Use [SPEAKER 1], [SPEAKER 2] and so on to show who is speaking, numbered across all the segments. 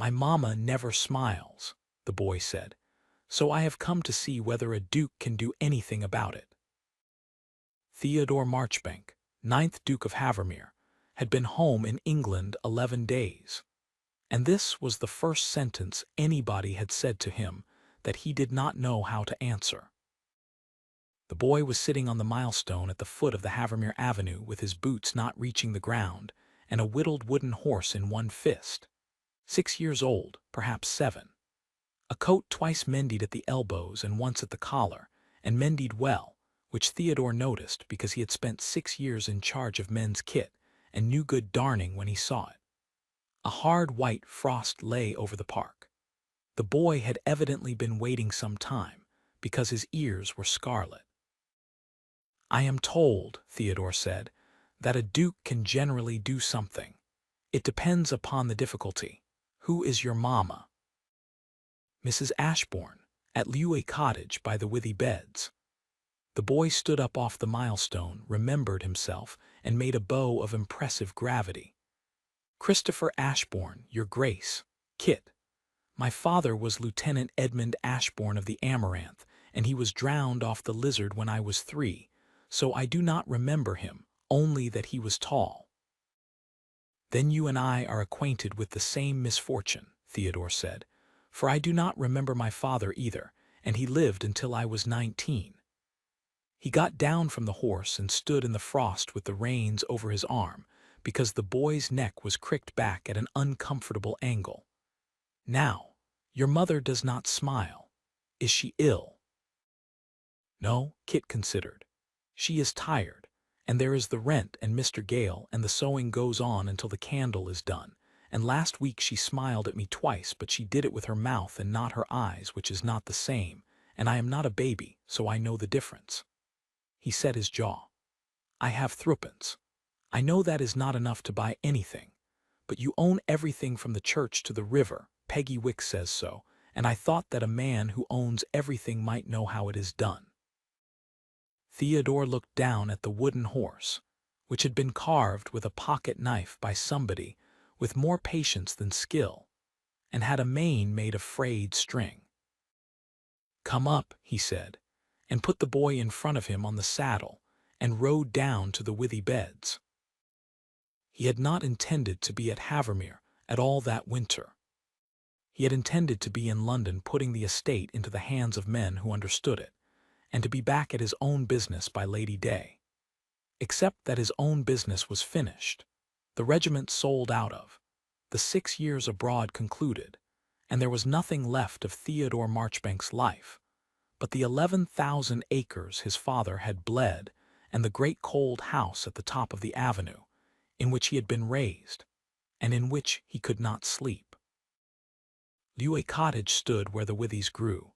[SPEAKER 1] "My mamma never smiles," the boy said, "so I have come to see whether a duke can do anything about it." Theodore Marchbank, 9th Duke of Havermere, had been home in England 11 days, and this was the first sentence anybody had said to him that he did not know how to answer. The boy was sitting on the milestone at the foot of the Havermere Avenue with his boots not reaching the ground and a whittled wooden horse in one fist. 6 years old, perhaps 7. A coat twice mended at the elbows and once at the collar, and mended well, which Theodore noticed because he had spent 6 years in charge of men's kit and knew good darning when he saw it. A hard white frost lay over the park. The boy had evidently been waiting some time, because his ears were scarlet. "I am told," Theodore said, "that a duke can generally do something. It depends upon the difficulty. Who is your mamma?" "Mrs. Ashbourne, at Lycan Cottage by the Withy Beds." The boy stood up off the milestone, remembered himself, and made a bow of impressive gravity. "Christopher Ashbourne, your grace. Kit. My father was Lieutenant Edmund Ashbourne of the Amaranth, and he was drowned off the Lizard when I was 3, so I do not remember him, only that he was tall." "Then you and I are acquainted with the same misfortune," Theodore said, "for I do not remember my father either, and he lived until I was 19. He got down from the horse and stood in the frost with the reins over his arm, because the boy's neck was cricked back at an uncomfortable angle. "Now, your mother does not smile. Is she ill?" "No," Kit considered. "She is tired, and there is the rent and Mr. Gale, and the sewing goes on until the candle is done, and last week she smiled at me twice, but she did it with her mouth and not her eyes, which is not the same, and I am not a baby, so I know the difference." He set his jaw. "I have threepence. I know that is not enough to buy anything, but you own everything from the church to the river. Peggy Wicks says so, and I thought that a man who owns everything might know how it is done." Theodore looked down at the wooden horse, which had been carved with a pocket knife by somebody with more patience than skill, and had a mane made of frayed string. "Come up," he said, and put the boy in front of him on the saddle, and rode down to the Withy Beds. He had not intended to be at Havermere at all that winter. He had intended to be in London putting the estate into the hands of men who understood it, and to be back at his own business by Lady Day. Except that his own business was finished, the regiment sold out of, the 6 years abroad concluded, and there was nothing left of Theodore Marchbank's life, but the 11,000 acres his father had bled and the great cold house at the top of the avenue, in which he had been raised, and in which he could not sleep. Lycan Cottage stood where the withies grew,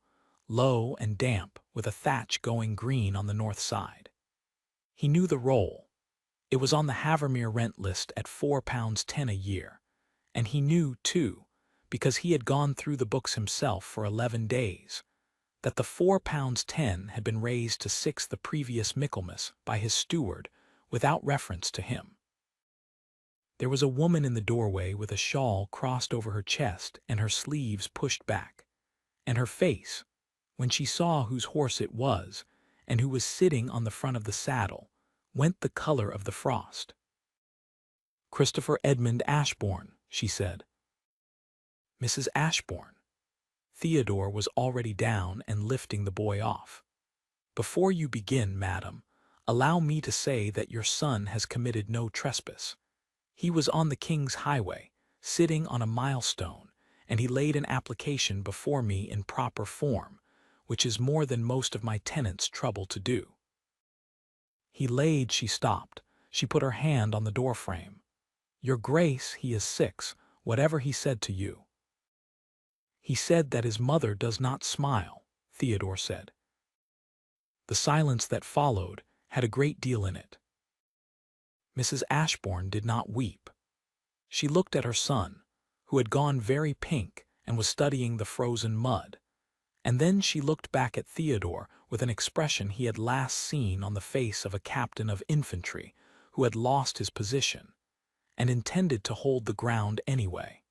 [SPEAKER 1] low and damp, with a thatch going green on the north side. He knew the roll. It was on the Havermere rent list at £4.10 a year, and he knew, too, because he had gone through the books himself for 11 days, that the £4.10 had been raised to 6 the previous Michaelmas by his steward without reference to him. There was a woman in the doorway with a shawl crossed over her chest and her sleeves pushed back, and her face, when she saw whose horse it was, and who was sitting on the front of the saddle, went the color of the frost. "Christopher Edmund Ashbourne," she said. "Mrs. Ashbourne." Theodore was already down and lifting the boy off. "Before you begin, madam, allow me to say that your son has committed no trespass. He was on the King's highway, sitting on a milestone, and he laid an application before me in proper form, which is more than most of my tenants trouble to do." She stopped. She put her hand on the doorframe. "Your Grace, he is 6, whatever he said to you." "He said that his mother does not smile," Theodore said. The silence that followed had a great deal in it. Mrs. Ashbourne did not weep. She looked at her son, who had gone very pink and was studying the frozen mud, and then she looked back at Theodore with an expression he had last seen on the face of a captain of infantry who had lost his position, and intended to hold the ground anyway.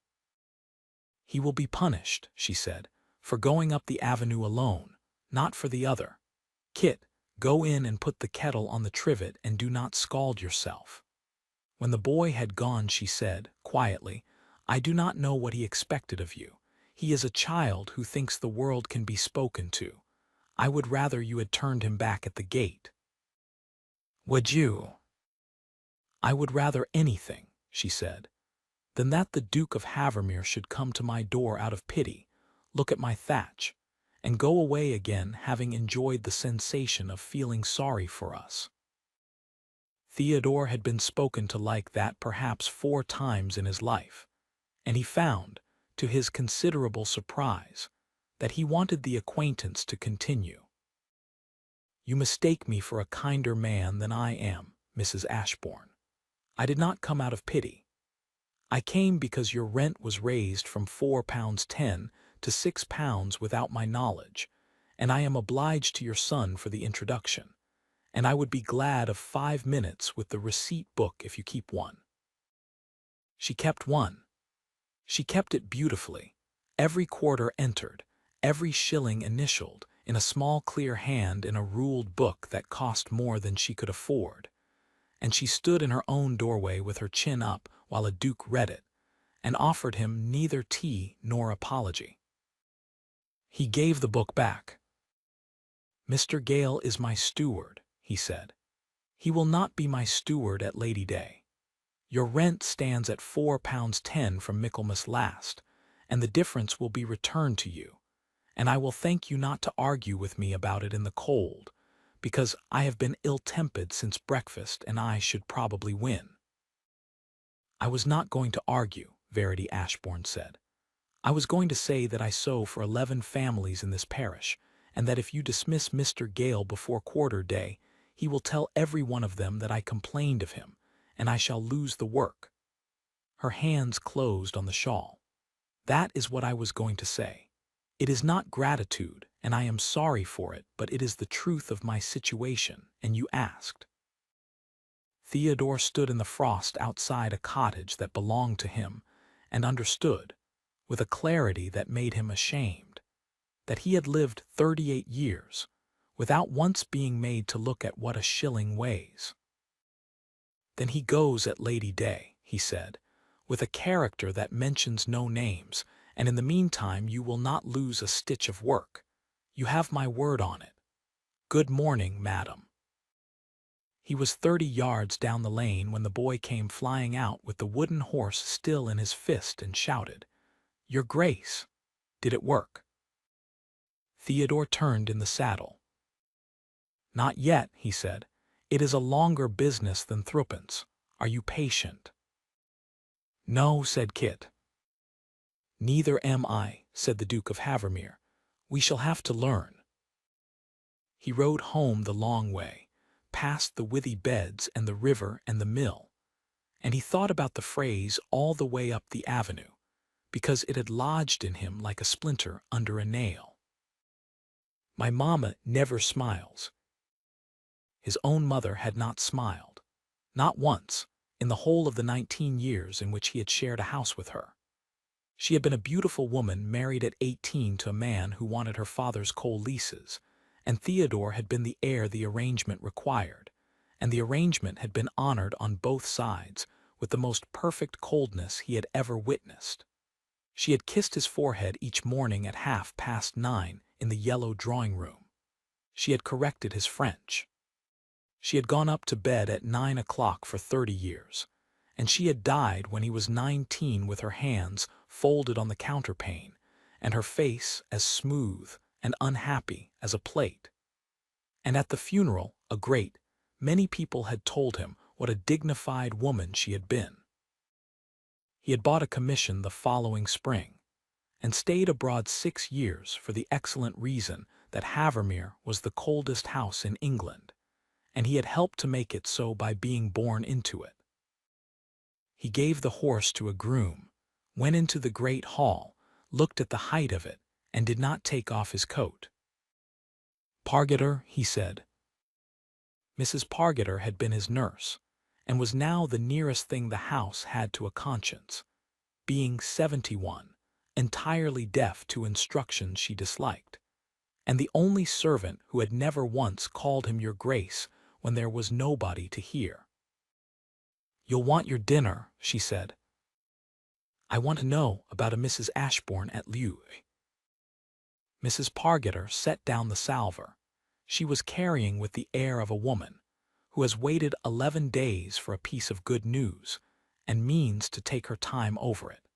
[SPEAKER 1] He will be punished, she said, for going up the avenue alone, not for the other. Kit, go in and put the kettle on the trivet and do not scald yourself. When the boy had gone, she said, quietly, I do not know what he expected of you. He is a child who thinks the world can be spoken to. I would rather you had turned him back at the gate. Would you? I would rather anything, she said, than that the Duke of Havermere should come to my door out of pity, look at my thatch, and go away again having enjoyed the sensation of feeling sorry for us. Theodore had been spoken to like that perhaps 4 times in his life, and he found, to his considerable surprise, that he wanted the acquaintance to continue. You mistake me for a kinder man than I am, Mrs. Ashbourne. I did not come out of pity. I came because your rent was raised from £4.10 to £6 without my knowledge, and I am obliged to your son for the introduction, and I would be glad of 5 minutes with the receipt book if you keep one. She kept one. She kept it beautifully, every quarter entered, every shilling initialed, in a small clear hand in a ruled book that cost more than she could afford, and she stood in her own doorway with her chin up while a duke read it, and offered him neither tea nor apology. He gave the book back. Mr. Gale is my steward, he said. He will not be my steward at Lady Day. Your rent stands at £4.10 from Michaelmas last, and the difference will be returned to you, and I will thank you not to argue with me about it in the cold, because I have been ill-tempered since breakfast and I should probably win. I was not going to argue, Verity Ashbourne said. I was going to say that I sew for 11 families in this parish, and that if you dismiss Mr. Gale before quarter day, he will tell every one of them that I complained of him, and I shall lose the work. Her hands closed on the shawl. That is what I was going to say. It is not gratitude, and I am sorry for it, but it is the truth of my situation, and you asked. Theodore stood in the frost outside a cottage that belonged to him, and understood, with a clarity that made him ashamed, that he had lived 38 years, without once being made to look at what a shilling weighs. Then he goes at Lady Day, he said, with a character that mentions no names, and in the meantime you will not lose a stitch of work. You have my word on it. Good morning, madam. He was 30 yards down the lane when the boy came flying out with the wooden horse still in his fist and shouted, Your Grace, did it work? Theodore turned in the saddle. Not yet, he said. It is a longer business than threepence. Are you patient? No, said Kit. Neither am I, said the Duke of Havermere. We shall have to learn. He rode home the long way, past the withy beds and the river and the mill, and he thought about the phrase all the way up the avenue, because it had lodged in him like a splinter under a nail. My mamma never smiles. His own mother had not smiled, not once, in the whole of the 19 years in which he had shared a house with her. She had been a beautiful woman married at 18 to a man who wanted her father's coal leases, and Theodore had been the heir the arrangement required, and the arrangement had been honored on both sides with the most perfect coldness he had ever witnessed. She had kissed his forehead each morning at 9:30 in the yellow drawing-room. She had corrected his French. She had gone up to bed at 9 o'clock for 30 years, and she had died when he was 19 with her hands folded on the counterpane, and her face as smooth and unhappy as a plate. And at the funeral, many people had told him what a dignified woman she had been. He had bought a commission the following spring, and stayed abroad 6 years for the excellent reason that Havermere was the coldest house in England, and he had helped to make it so by being born into it. He gave the horse to a groom, went into the great hall, looked at the height of it, and did not take off his coat. Pargeter, he said. Mrs. Pargeter had been his nurse, and was now the nearest thing the house had to a conscience, being 71, entirely deaf to instructions she disliked, and the only servant who had never once called him your grace when there was nobody to hear. "You'll want your dinner," she said. "I want to know about a Mrs. Ashbourne at Lewes." Mrs. Pargeter set down the salver. She was carrying with the air of a woman who has waited 11 days for a piece of good news and means to take her time over it.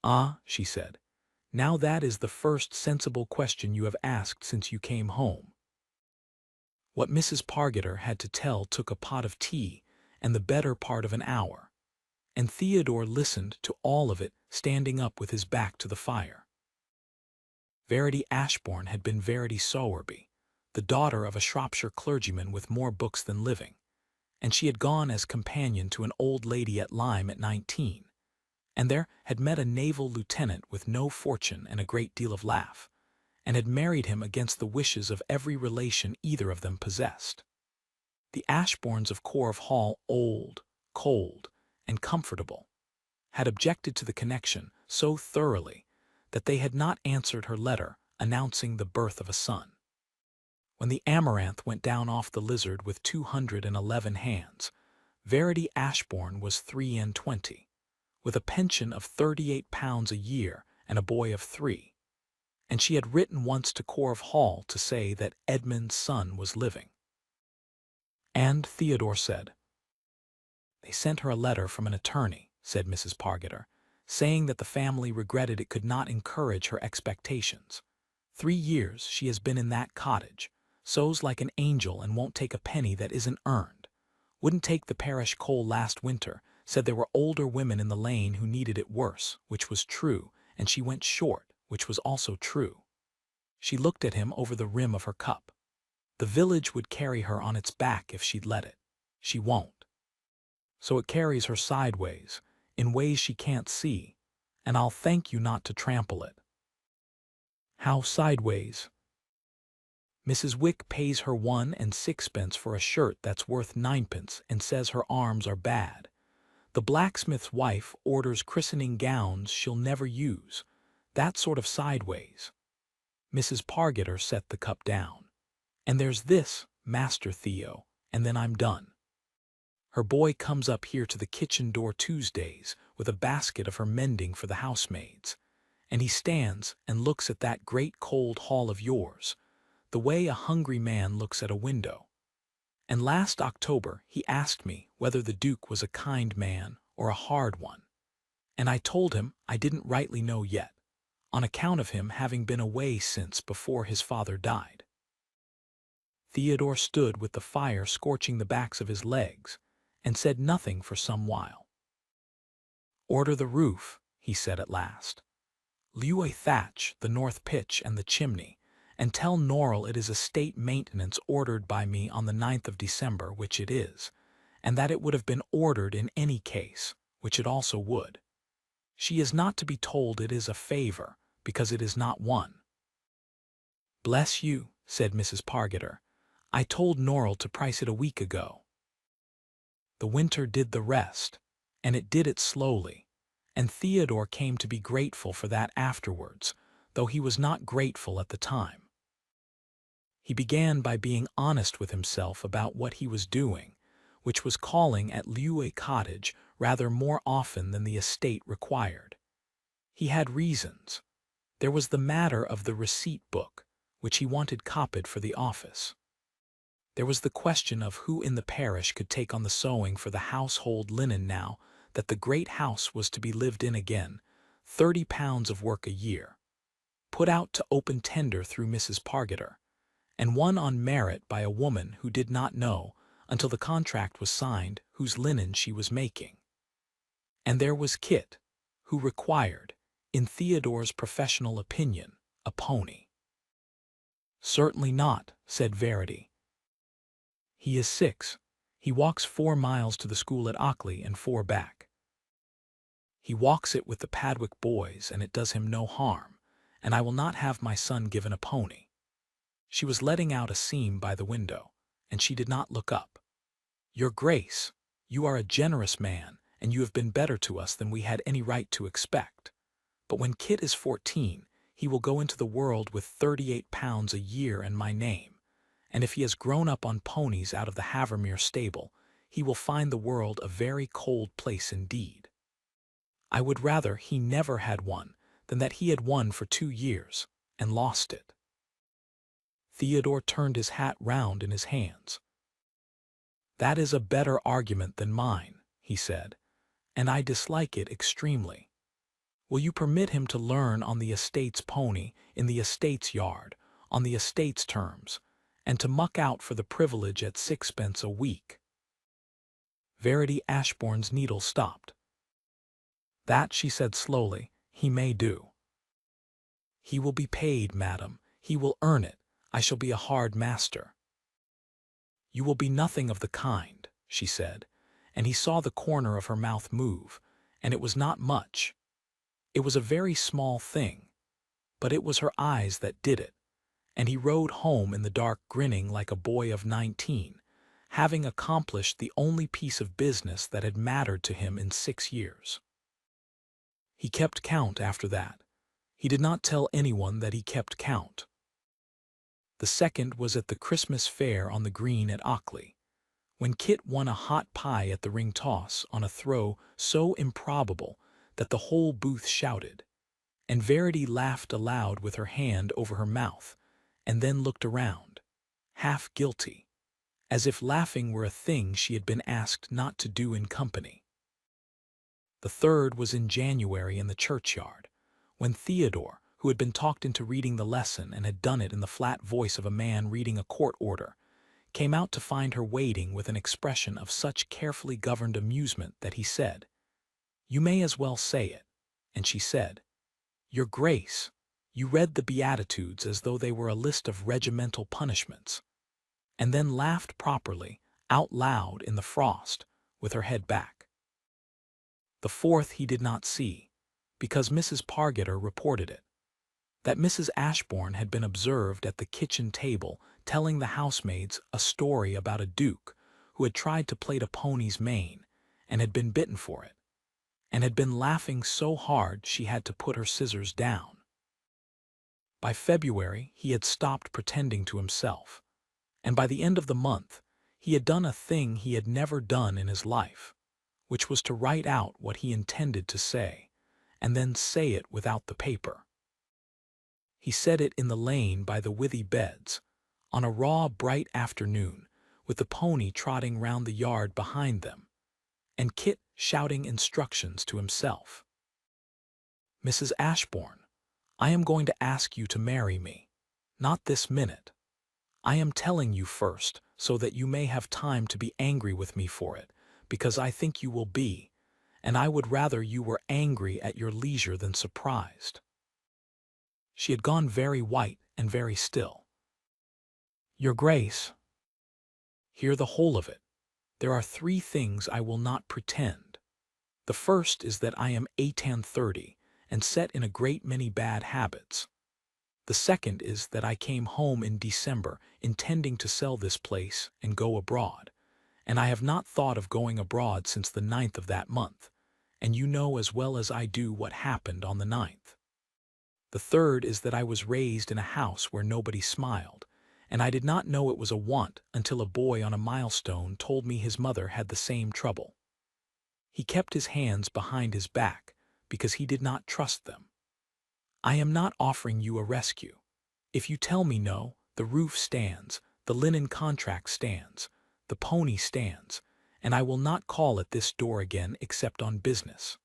[SPEAKER 1] "Ah," she said, "now that is the first sensible question you have asked since you came home." What Mrs. Pargeter had to tell took a pot of tea and the better part of an hour, and Theodore listened to all of it standing up with his back to the fire. Verity Ashbourne had been Verity Sowerby, the daughter of a Shropshire clergyman with more books than living, and she had gone as companion to an old lady at Lyme at 19, and there had met a naval lieutenant with no fortune and a great deal of laugh, and had married him against the wishes of every relation either of them possessed. The Ashbournes of Corve Hall, old, cold, and comfortable, had objected to the connection so thoroughly that they had not answered her letter announcing the birth of a son. When the Amaranth went down off the Lizard with 211 hands, Verity Ashbourne was 23, with a pension of £38 a year and a boy of 3, and she had written once to Corve Hall to say that Edmund's son was living. And Theodore said, "They sent her a letter from an attorney," said Mrs. Pargeter, saying that the family regretted it could not encourage her expectations. 3 years she has been in that cottage, sews like an angel and won't take a penny that isn't earned. Wouldn't take the parish coal last winter, said there were older women in the lane who needed it worse, which was true, and she went short, which was also true. She looked at him over the rim of her cup. The village would carry her on its back if she'd let it. She won't. So it carries her sideways, in ways she can't see, and I'll thank you not to trample it." "How sideways?" "Mrs. Wick pays her 1 and 6pence for a shirt that's worth 9pence and says her arms are bad. The blacksmith's wife orders christening gowns she'll never use. That sort of sideways." Mrs. Pargeter set the cup down. "And there's this, Master Theo, and then I'm done. Her boy comes up here to the kitchen door Tuesdays with a basket of her mending for the housemaids, and he stands and looks at that great cold hall of yours, the way a hungry man looks at a window. And last October he asked me whether the Duke was a kind man or a hard one, and I told him I didn't rightly know yet, on account of him having been away since before his father died." Theodore stood with the fire scorching the backs of his legs, and said nothing for some while. "Order the roof," he said at last. "Lew thatch, the north pitch and the chimney, and tell Norrell it is a state maintenance ordered by me on the 9th of December, which it is, and that it would have been ordered in any case, which it also would. She is not to be told it is a favor, because it is not one." "Bless you," said Mrs. Pargeter, "I told Norrell to price it a week ago." The winter did the rest, and it did it slowly, and Theodore came to be grateful for that afterwards, though he was not grateful at the time. He began by being honest with himself about what he was doing, which was calling at Lew Cottage rather more often than the estate required. He had reasons. There was the matter of the receipt book, which he wanted copied for the office. There was the question of who in the parish could take on the sewing for the household linen now that the great house was to be lived in again, £30 of work a year, put out to open tender through Mrs. Pargeter, and won on merit by a woman who did not know, until the contract was signed, whose linen she was making. And there was Kit, who required, in Theodore's professional opinion, a pony. "Certainly not," said Verity. "He is 6. He walks 4 miles to the school at Ockley and 4 back. He walks it with the Padwick boys, and it does him no harm, and I will not have my son given a pony." She was letting out a seam by the window, and she did not look up. "Your Grace, you are a generous man, and you have been better to us than we had any right to expect. But when Kit is 14, he will go into the world with 38 pounds a year and my name. And if he has grown up on ponies out of the Havermere stable, he will find the world a very cold place indeed. I would rather he never had one than that he had one for 2 years and lost it. Theodore turned his hat round in his hands. That is a better argument than mine, he said, and I dislike it extremely. Will you permit him to learn on the estate's pony, in the estate's yard, on the estate's terms, and to muck out for the privilege at 6 pence a week? Verity Ashbourne's needle stopped. That, she said slowly, he may do. He will be paid, madam. He will earn it. I shall be a hard master. You will be nothing of the kind, she said, and he saw the corner of her mouth move, and it was not much. It was a very small thing, but it was her eyes that did it, and he rode home in the dark grinning like a boy of 19, having accomplished the only piece of business that had mattered to him in 6 years. He kept count after that. He did not tell anyone that he kept count. The second was at the Christmas fair on the green at Ockley, when Kit won a hot pie at the ring toss on a throw so improbable that the whole booth shouted, and Verity laughed aloud with her hand over her mouth, and then looked around, half guilty, as if laughing were a thing she had been asked not to do in company. The third was in January in the churchyard, when Theodore, who had been talked into reading the lesson and had done it in the flat voice of a man reading a court order, came out to find her waiting with an expression of such carefully governed amusement that he said, "You may as well say it," and she said, "Your Grace, you read the Beatitudes as though they were a list of regimental punishments," and then laughed properly, out loud in the frost, with her head back. The fourth he did not see, because Mrs. Pargeter reported it, that Mrs. Ashbourne had been observed at the kitchen table telling the housemaids a story about a duke who had tried to plait a pony's mane and had been bitten for it, and had been laughing so hard she had to put her scissors down. By February he had stopped pretending to himself, and by the end of the month he had done a thing he had never done in his life, which was to write out what he intended to say, and then say it without the paper. He said it in the lane by the withy beds, on a raw, bright afternoon, with the pony trotting round the yard behind them, and Kit shouting instructions to himself. "Mrs. Ashbourne, I am going to ask you to marry me. Not this minute. I am telling you first, so that you may have time to be angry with me for it, because I think you will be, and I would rather you were angry at your leisure than surprised." She had gone very white and very still. "Your Grace, hear the whole of it. There are 3 things I will not pretend. The first is that I am 30 and set in a great many bad habits. The second is that I came home in December intending to sell this place and go abroad, and I have not thought of going abroad since the 9th of that month, and you know as well as I do what happened on the 9th. The third is that I was raised in a house where nobody smiled, and I did not know it was a want until a boy on a milestone told me his mother had the same trouble. He kept his hands behind his back because he did not trust them. I am not offering you a rescue. If you tell me no, the roof stands, the linen contract stands, the pony stands, and I will not call at this door again except on business.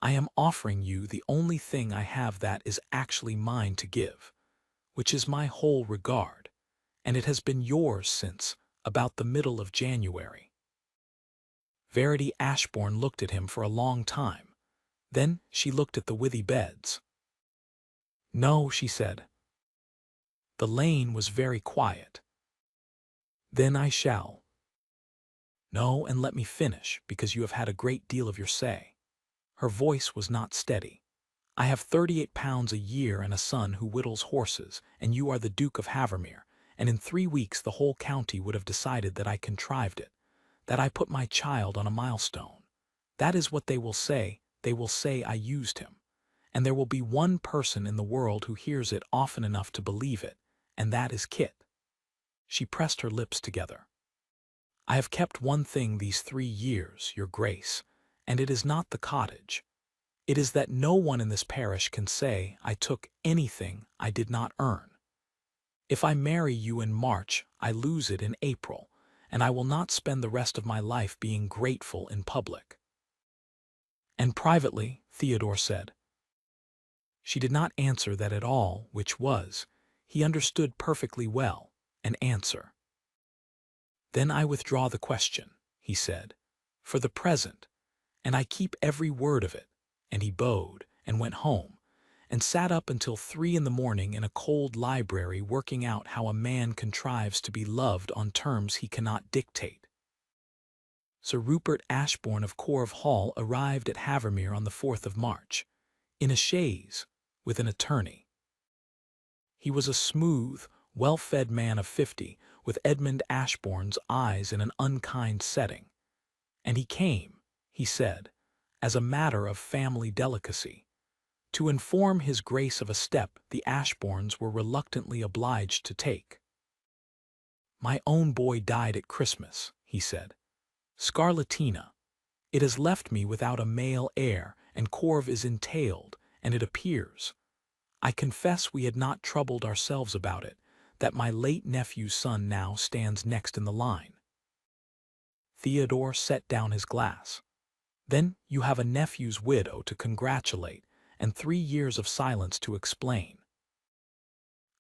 [SPEAKER 1] I am offering you the only thing I have that is actually mine to give, which is my whole regard, and it has been yours since about the middle of January." Verity Ashbourne looked at him for a long time. Then she looked at the withy beds. "No," she said. The lane was very quiet. "Then I shall." "No, and let me finish, because you have had a great deal of your say." Her voice was not steady. "I have 38 pounds a year and a son who whittles horses, and you are the Duke of Havermere, and in 3 weeks the whole county would have decided that I contrived it, that I put my child on a milestone. That is what they will say I used him. and there will be one person in the world who hears it often enough to believe it, and that is Kit. She pressed her lips together. I have kept one thing these 3 years, your grace, and it is not the cottage. It is that no one in this parish can say I took anything I did not earn. If I marry you in March, I lose it in April, and I will not spend the rest of my life being grateful in public. And privately, Theodore said. She did not answer that at all, which was, he understood perfectly well, an answer. Then I withdraw the question, he said, for the present, and I keep every word of it, and he bowed and went home, and sat up until 3 in the morning in a cold library working out how a man contrives to be loved on terms he cannot dictate. Sir Rupert Ashbourne of Corve Hall arrived at Havermere on the 4th of March, in a chaise, with an attorney. He was a smooth, well-fed man of 50, with Edmund Ashbourne's eyes in an unkind setting, and he came, he said, as a matter of family delicacy, to inform his grace of a step the Ashbournes were reluctantly obliged to take. My own boy died at Christmas, he said. Scarlatina. It has left me without a male heir, and Corve is entailed, and it appears, I confess we had not troubled ourselves about it, that my late nephew's son now stands next in the line. Theodore set down his glass. Then you have a nephew's widow to congratulate, and 3 years of silence to explain.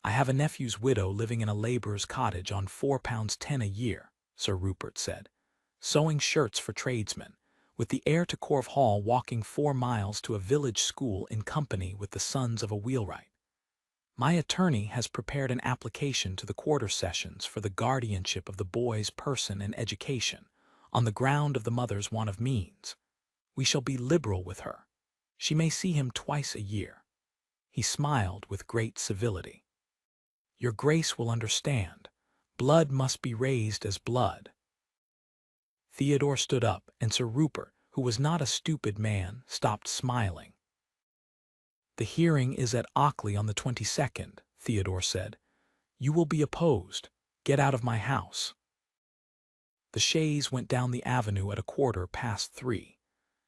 [SPEAKER 1] I have a nephew's widow living in a labourer's cottage on £4.10 a year, Sir Rupert said, sewing shirts for tradesmen, with the heir to Corve Hall walking 4 miles to a village school in company with the sons of a wheelwright. My attorney has prepared an application to the Quarter Sessions for the guardianship of the boy's person and education, on the ground of the mother's want of means. We shall be liberal with her. She may see him twice a year. He smiled with great civility. Your grace will understand. Blood must be raised as blood. Theodore stood up, and Sir Rupert, who was not a stupid man, stopped smiling. The hearing is at Ockley on the 22nd, Theodore said. You will be opposed. Get out of my house. The chaise went down the avenue at 3:15,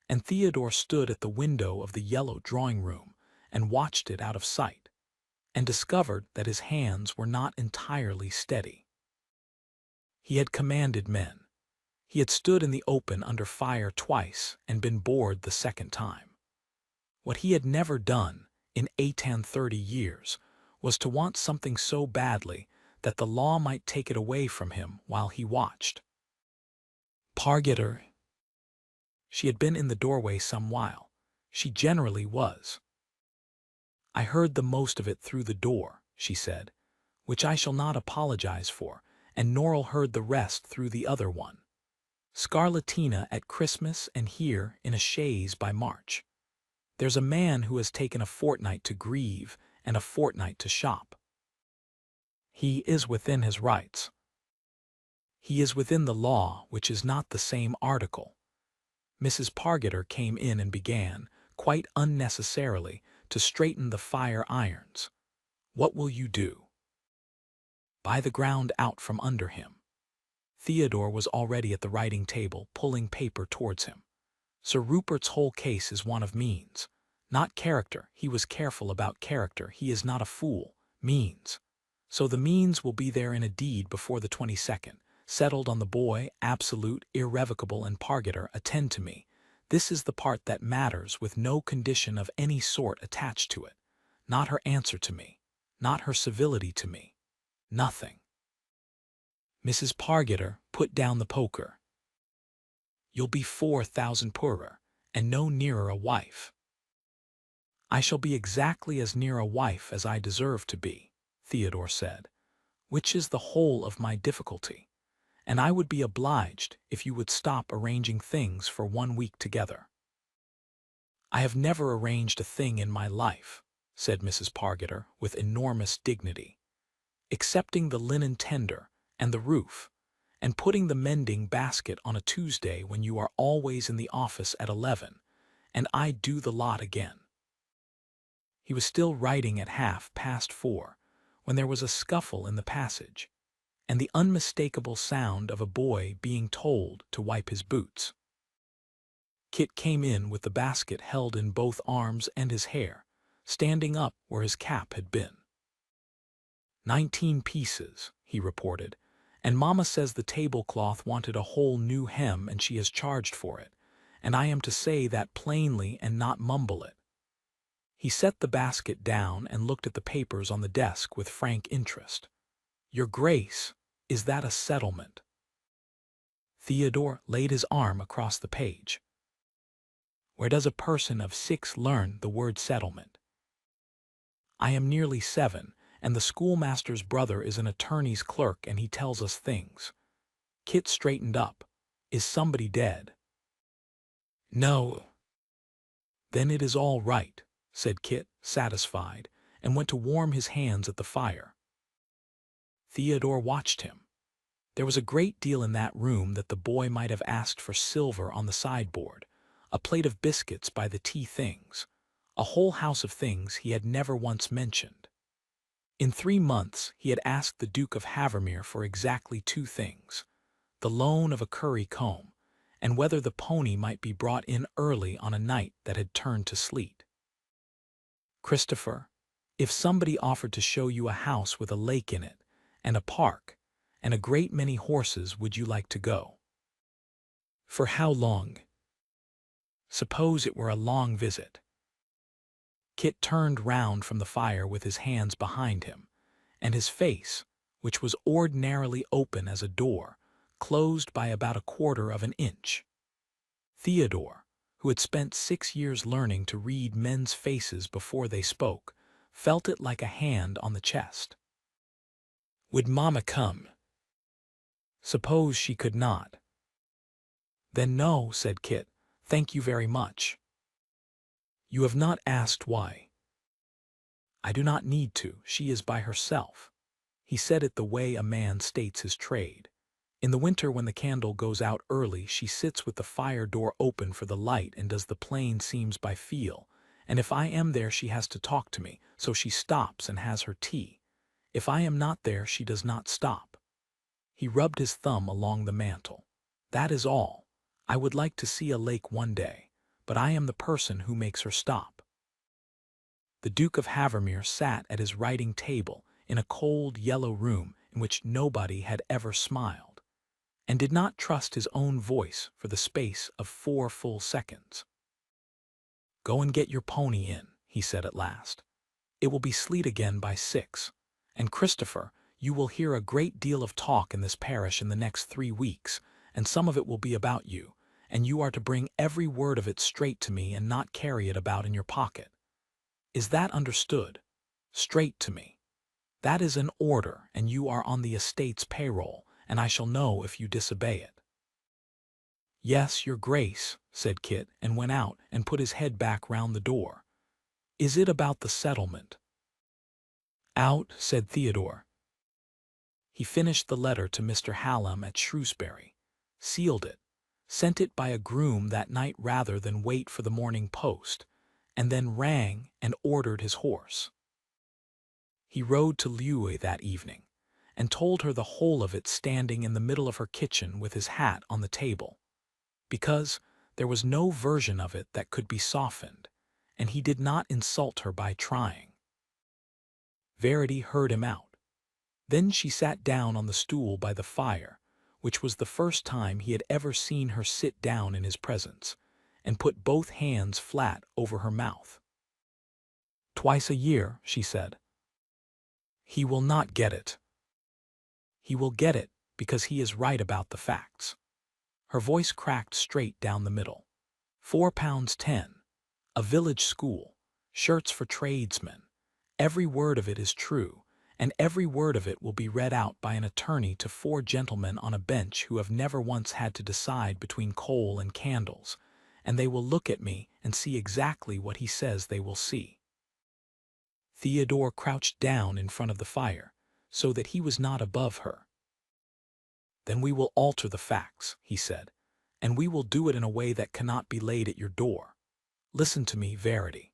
[SPEAKER 1] and Theodore stood at the window of the yellow drawing-room and watched it out of sight, and discovered that his hands were not entirely steady. He had commanded men. He had stood in the open under fire twice and been bored the second time. What he had never done in 30 years was to want something so badly that the law might take it away from him while he watched. Pargeter. She had been in the doorway some while. She generally was. I heard the most of it through the door, she said, which I shall not apologize for, and Norrell heard the rest through the other one. Scarlatina at Christmas and here in a chaise by March. There's a man who has taken a fortnight to grieve and a fortnight to shop. He is within his rights. He is within the law, which is not the same article. Mrs. Pargeter came in and began, quite unnecessarily, to straighten the fire irons. What will you do? Buy the ground out from under him. Theodore was already at the writing table, pulling paper towards him. Sir Rupert's whole case is one of means, not character. He was careful about character. He is not a fool. Means. So the means will be there in a deed before the 22nd, settled on the boy, absolute, irrevocable, and Pargeter, attend to me. This is the part that matters, with no condition of any sort attached to it. Not her answer to me. Not her civility to me. Nothing. Mrs. Pargeter put down the poker. You'll be 4,000 poorer, and no nearer a wife. I shall be exactly as near a wife as I deserve to be, Theodore said, which is the whole of my difficulty, and I would be obliged if you would stop arranging things for 1 week together. I have never arranged a thing in my life, said Mrs. Pargeter with enormous dignity, excepting the linen tender and the roof, and putting the mending basket on a Tuesday when you are always in the office at 11, and I do the lot again. He was still writing at 4:30 when there was a scuffle in the passage, and the unmistakable sound of a boy being told to wipe his boots. Kit came in with the basket held in both arms and his hair, standing up where his cap had been. 19 pieces, he reported, and Mama says the tablecloth wanted a whole new hem and she has charged for it, and I am to say that plainly and not mumble it. He set the basket down and looked at the papers on the desk with frank interest. Your Grace, is that a settlement? Theodore laid his arm across the page. Where does a person of 6 learn the word settlement? I am nearly 7, and the schoolmaster's brother is an attorney's clerk and he tells us things. Kit straightened up. Is somebody dead? No. Then it is all right, said Kit, satisfied, and went to warm his hands at the fire. Theodore watched him. There was a great deal in that room that the boy might have asked for silver on the sideboard, a plate of biscuits by the tea things, a whole house of things he had never once mentioned. In 3 months he had asked the Duke of Havermere for exactly 2 things, the loan of a curry comb, and whether the pony might be brought in early on a night that had turned to sleet. Christopher, if somebody offered to show you a house with a lake in it, and a park, and a great many horses, would you like to go? For how long? Suppose it were a long visit. Kit turned round from the fire with his hands behind him, and his face, which was ordinarily open as a door, closed by about 1/4 of an inch. Theodore, who had spent 6 years learning to read men's faces before they spoke, felt it like a hand on the chest. Would Mama come? Suppose she could not? Then no, said Kit. Thank you very much. You have not asked why. I do not need to. She is by herself. He said it the way a man states his trade. In the winter when the candle goes out early, she sits with the fire door open for the light and does the plain seams by feel, and if I am there she has to talk to me, so she stops and has her tea. If I am not there she does not stop. He rubbed his thumb along the mantel. That is all. I would like to see a lake one day, but I am the person who makes her stop. The Duke of Havermere sat at his writing table in a cold yellow room in which nobody had ever smiled, and did not trust his own voice for the space of 4 full seconds. Go and get your pony in, he said at last. It will be sleet again by 6, and Christopher, you will hear a great deal of talk in this parish in the next 3 weeks, and some of it will be about you, and you are to bring every word of it straight to me and not carry it about in your pocket. Is that understood? Straight to me. That is an order, and you are on the estate's payroll, and I shall know if you disobey it. Yes, your Grace, said Kit, and went out and put his head back round the door. Is it about the settlement? Out, said Theodore. He finished the letter to Mr. Hallam at Shrewsbury, sealed it, sent it by a groom that night rather than wait for the morning post, and then rang and ordered his horse. He rode to Leuil that evening, and told her the whole of it standing in the middle of her kitchen with his hat on the table, because there was no version of it that could be softened, and he did not insult her by trying. Verity heard him out. Then she sat down on the stool by the fire, which was the first time he had ever seen her sit down in his presence, and put both hands flat over her mouth. Twice a year, she said. He will not get it. He will get it because he is right about the facts. Her voice cracked straight down the middle. £4.10, a village school, shirts for tradesmen. Every word of it is true, and every word of it will be read out by an attorney to 4 gentlemen on a bench who have never once had to decide between coal and candles, and they will look at me and see exactly what he says they will see. Theodore crouched down in front of the fire, so that he was not above her. Then we will alter the facts, he said, and we will do it in a way that cannot be laid at your door. Listen to me, Verity.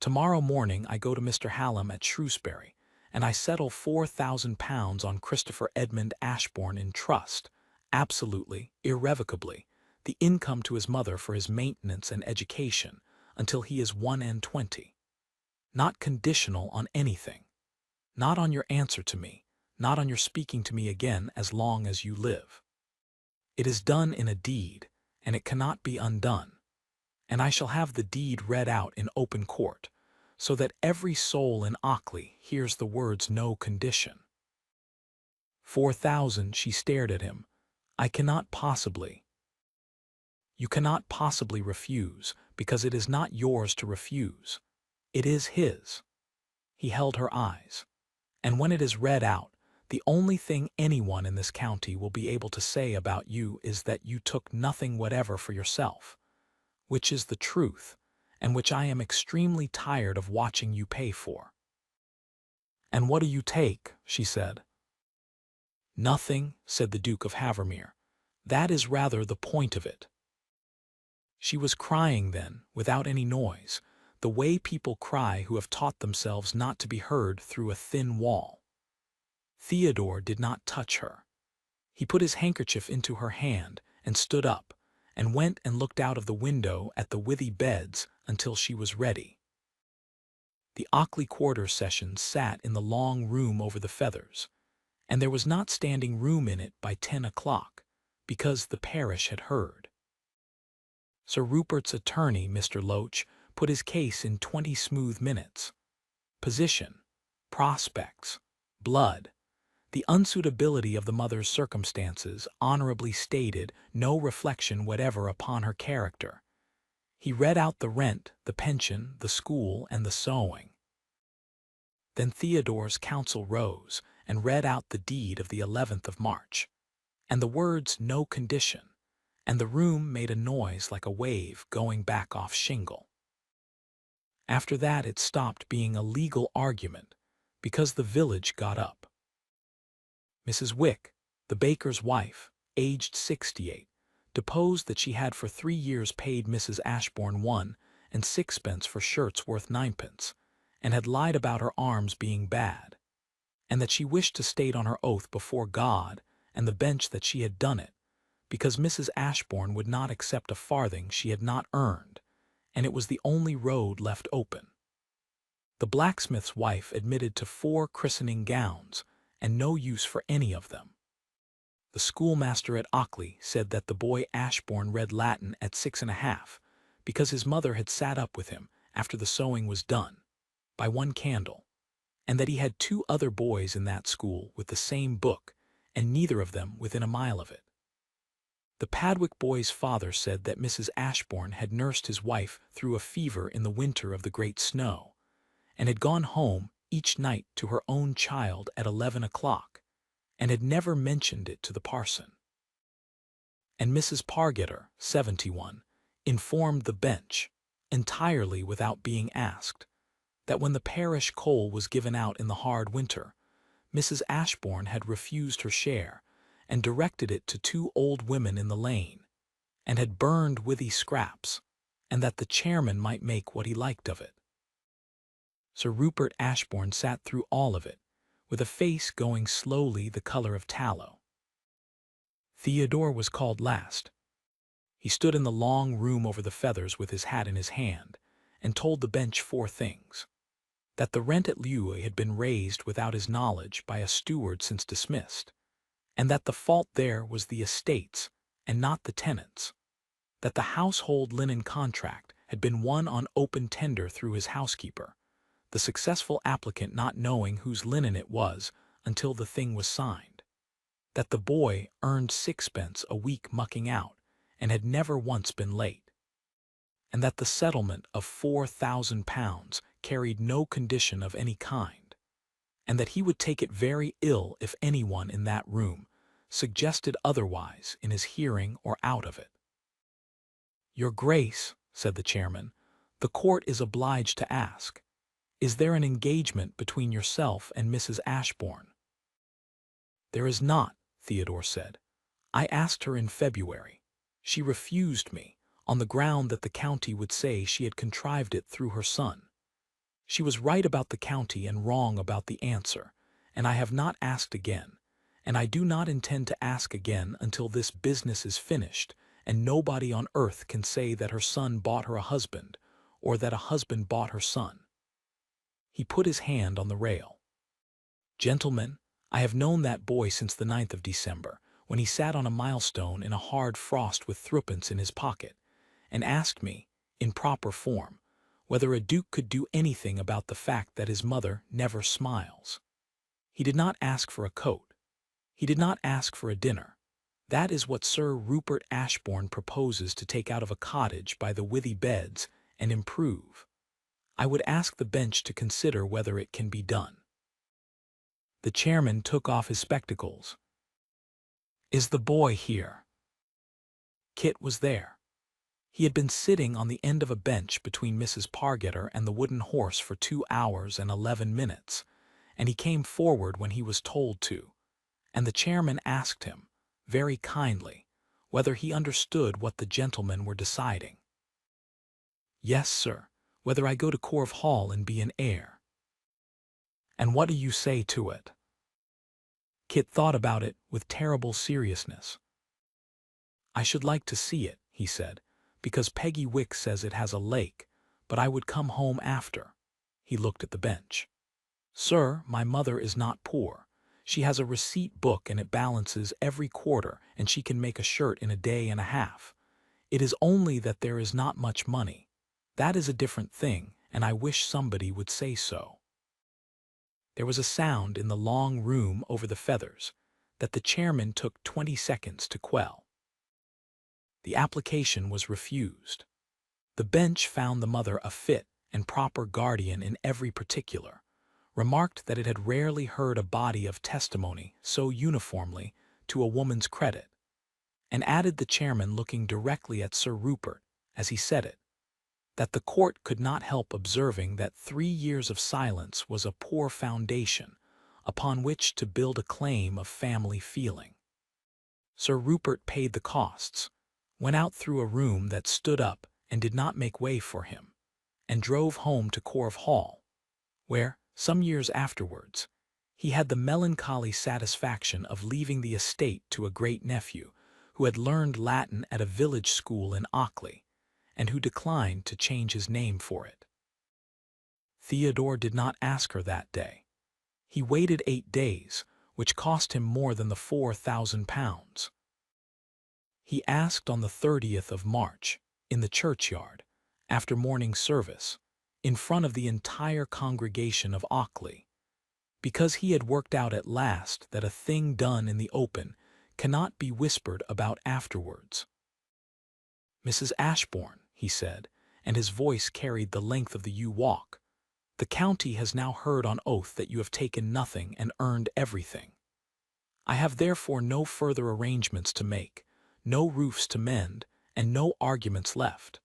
[SPEAKER 1] Tomorrow morning I go to Mr. Hallam at Shrewsbury, and I settle £4,000 on Christopher Edmund Ashbourne in trust, absolutely, irrevocably, the income to his mother for his maintenance and education until he is 21. Not conditional on anything. Not on your answer to me, not on your speaking to me again as long as you live. It is done in a deed, and it cannot be undone. And I shall have the deed read out in open court, so that every soul in Ockley hears the words no condition. 4,000, she stared at him. I cannot possibly. You cannot possibly refuse, because it is not yours to refuse. It is his. He held her eyes. And when it is read out, the only thing anyone in this county will be able to say about you is that you took nothing whatever for yourself, which is the truth, and which I am extremely tired of watching you pay for. And what do you take? She said. Nothing, said the Duke of Havermere. That is rather the point of it. She was crying then, without any noise, the way people cry who have taught themselves not to be heard through a thin wall. Theodore did not touch her. He put his handkerchief into her hand and stood up, and went and looked out of the window at the withy beds until she was ready. The Ockley Quarter Sessions sat in the long room over the Feathers, and there was not standing room in it by 10 o'clock, because the parish had heard. Sir Rupert's attorney, Mr. Loach, put his case in 20 smooth minutes. Position, prospects, blood, the unsuitability of the mother's circumstances honorably stated, no reflection whatever upon her character. He read out the rent, the pension, the school, and the sewing. Then Theodore's counsel rose and read out the deed of the 11th of March, and the words no condition, and the room made a noise like a wave going back off shingle. After that it stopped being a legal argument, because the village got up. Mrs. Wick, the baker's wife, aged 68, deposed that she had for 3 years paid Mrs. Ashbourne 1 and 6 for shirts worth 9, and had lied about her arms being bad, and that she wished to state on her oath before God and the bench that she had done it, because Mrs. Ashbourne would not accept a farthing she had not earned, and it was the only road left open. The blacksmith's wife admitted to 4 christening gowns, and no use for any of them. The schoolmaster at Ockley said that the boy Ashbourne read Latin at 6½, because his mother had sat up with him, after the sewing was done, by 1 candle, and that he had 2 other boys in that school with the same book, and neither of them within a mile of it. The Padwick boy's father said that Mrs. Ashbourne had nursed his wife through a fever in the winter of the great snow, and had gone home each night to her own child at 11 o'clock, and had never mentioned it to the parson. And Mrs. Pargeter, 71, informed the bench, entirely without being asked, that when the parish coal was given out in the hard winter, Mrs. Ashbourne had refused her share, and directed it to 2 old women in the lane, and had burned withy scraps, and that the chairman might make what he liked of it. Sir Rupert Ashbourne sat through all of it, with a face going slowly the color of tallow. Theodore was called last. He stood in the long room over the Feathers with his hat in his hand, and told the bench 4 things. That the rent at Lewes had been raised without his knowledge by a steward since dismissed, and that the fault there was the estate's and not the tenant's. That the household linen contract had been won on open tender through his housekeeper, the successful applicant not knowing whose linen it was until the thing was signed. That the boy earned 6 a week mucking out, and had never once been late. And that the settlement of £4,000 carried no condition of any kind, and that he would take it very ill if anyone in that room suggested otherwise in his hearing or out of it. Your Grace, said the chairman, the court is obliged to ask, is there an engagement between yourself and Mrs. Ashbourne? There is not, Theodore said. I asked her in February. She refused me, on the ground that the county would say she had contrived it through her son. She was right about the county and wrong about the answer, and I have not asked again, and I do not intend to ask again until this business is finished, and nobody on earth can say that her son bought her a husband, or that a husband bought her son. He put his hand on the rail. Gentlemen, I have known that boy since the 9th of December, when he sat on a milestone in a hard frost with threepence in his pocket, and asked me, in proper form, whether a duke could do anything about the fact that his mother never smiles. He did not ask for a coat. He did not ask for a dinner. That is what Sir Rupert Ashbourne proposes to take out of a cottage by the withy beds and improve. I would ask the bench to consider whether it can be done. The chairman took off his spectacles. Is the boy here? Kit was there. He had been sitting on the end of a bench between Mrs. Pargeter and the wooden horse for 2 hours and 11 minutes, and he came forward when he was told to, and the chairman asked him, very kindly, whether he understood what the gentlemen were deciding. Yes, sir, whether I go to Corve Hall and be an heir. And what do you say to it? Kit thought about it with terrible seriousness. I should like to see it, he said, because Peggy Wicks says it has a lake, but I would come home after. He looked at the bench. Sir, my mother is not poor. She has a receipt book and it balances every quarter, and she can make a shirt in a day and a half. It is only that there is not much money. That is a different thing, and I wish somebody would say so. There was a sound in the long room over the feathers that the chairman took 20 seconds to quell. The application was refused. The bench found the mother a fit and proper guardian in every particular, remarked that it had rarely heard a body of testimony so uniformly to a woman's credit, and added, the chairman looking directly at Sir Rupert as he said it, that the court could not help observing that 3 years of silence was a poor foundation upon which to build a claim of family feeling. Sir Rupert paid the costs, went out through a room that stood up and did not make way for him, and drove home to Corve Hall, where, some years afterwards, he had the melancholy satisfaction of leaving the estate to a great-nephew who had learned Latin at a village school in Ockley, and who declined to change his name for it. Theodore did not ask her that day. He waited 8 days, which cost him more than the £4,000. He asked on the 30th of March, in the churchyard, after morning service, in front of the entire congregation of Ockley, because he had worked out at last that a thing done in the open cannot be whispered about afterwards. Mrs. Ashbourne, he said, and his voice carried the length of the yew walk, the county has now heard on oath that you have taken nothing and earned everything. I have therefore no further arrangements to make, no roofs to mend, and no arguments left.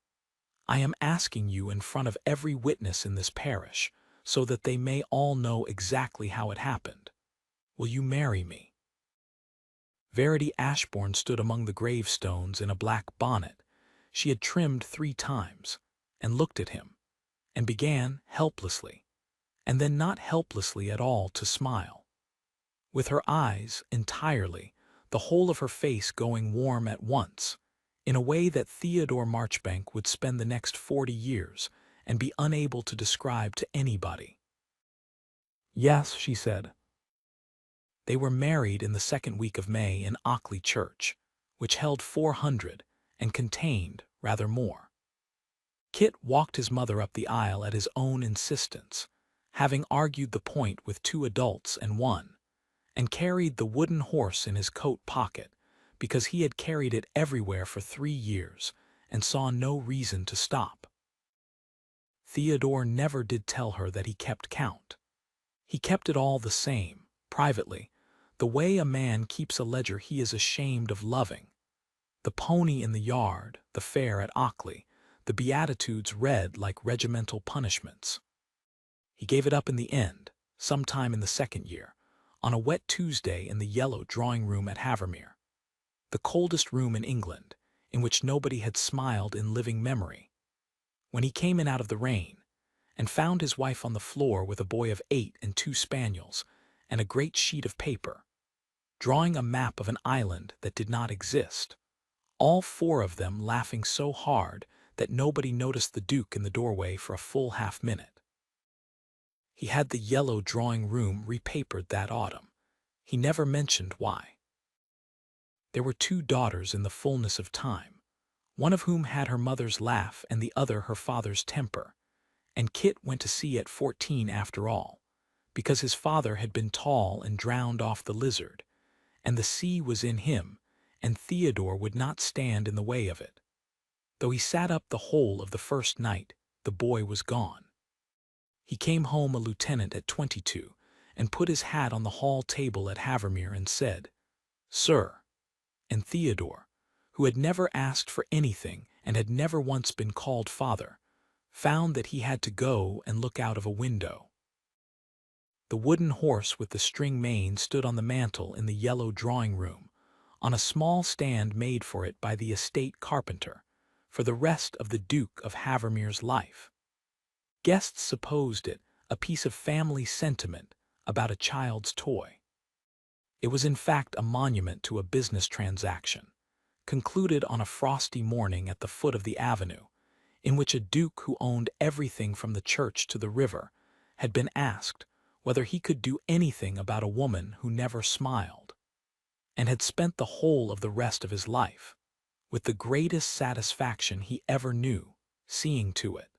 [SPEAKER 1] I am asking you in front of every witness in this parish, so that they may all know exactly how it happened. Will you marry me? Verity Ashbourne stood among the gravestones in a black bonnet she had trimmed 3 times, and looked at him, and began helplessly, and then not helplessly at all, to smile. With her eyes entirely, the whole of her face going warm at once, in a way that Theodore Marchbank would spend the next 40 years and be unable to describe to anybody. Yes, she said. They were married in the 2nd week of May in Ockley Church, which held 400 and contained rather more. Kit walked his mother up the aisle at his own insistence, having argued the point with 2 adults and won, and carried the wooden horse in his coat pocket, because he had carried it everywhere for 3 years and saw no reason to stop. Theodore never did tell her that he kept count. He kept it all the same, privately, the way a man keeps a ledger he is ashamed of loving. The pony in the yard, the fair at Ockley, the Beatitudes read like regimental punishments. He gave it up in the end, sometime in the 2nd year, on a wet Tuesday in the yellow drawing-room at Havermere, the coldest room in England, in which nobody had smiled in living memory. When he came in out of the rain, and found his wife on the floor with a boy of 8 and 2 spaniels, and a great sheet of paper, drawing a map of an island that did not exist, all 4 of them laughing so hard that nobody noticed the Duke in the doorway for a full half-minute. He had the yellow drawing room repapered that autumn. He never mentioned why. There were 2 daughters in the fullness of time, one of whom had her mother's laugh and the other her father's temper, and Kit went to sea at 14 after all, because his father had been tall and drowned off the Lizard, and the sea was in him, and Theodore would not stand in the way of it. Though he sat up the whole of the first night, the boy was gone. He came home a lieutenant at 22, and put his hat on the hall table at Havermere and said, "Sir," and Theodore, who had never asked for anything and had never once been called father, found that he had to go and look out of a window. The wooden horse with the string mane stood on the mantel in the yellow drawing-room, on a small stand made for it by the estate carpenter, for the rest of the Duke of Havermere's life. Guests supposed it a piece of family sentiment about a child's toy. It was in fact a monument to a business transaction, concluded on a frosty morning at the foot of the avenue, in which a duke who owned everything from the church to the river had been asked whether he could do anything about a woman who never smiled, and had spent the whole of the rest of his life, with the greatest satisfaction he ever knew, seeing to it